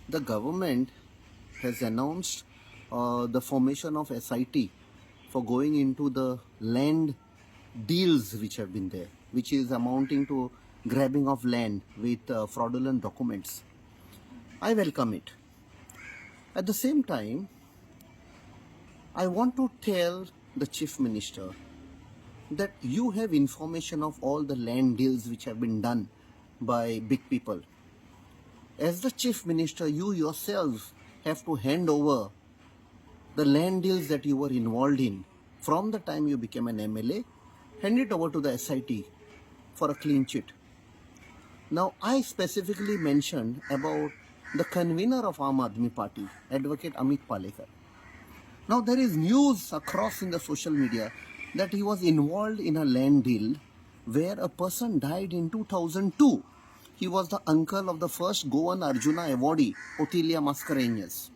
the government has announced the formation of SIT for going into the land deals which have been there, which is amounting to grabbing of land with fraudulent documents. I welcome it. At the same time, I want to tell the Chief Minister that you have information of all the land deals which have been done by big people. As the Chief Minister, you yourself have to hand over the land deals that you were involved in from the time you became an MLA, hand it over to the SIT for a clean chit. Now, I specifically mentioned about the convenor of Adv Party, Advocate Amit Palekar. Now, there is news across in the social media that he was involved in a land deal where a person died in 2002. He was the uncle of the first Goan Arjuna Awardee Otilia Mascarenhas.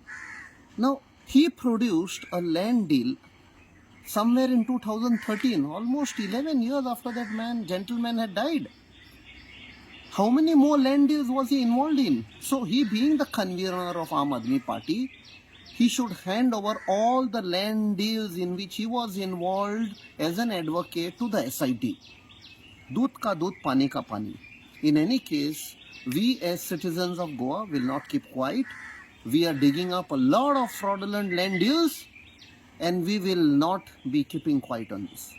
Now, he produced a land deal somewhere in 2013, almost 11 years after that gentleman had died. How many more land deals was he involved in? So he, being the convener of Aam Aadmi Party, he should hand over all the land deals in which he was involved as an advocate to the SIT. Doodh ka doodh, pani ka pani. In any case, we as citizens of Goa will not keep quiet. We are digging up a lot of fraudulent land deals and we will not be keeping quiet on this.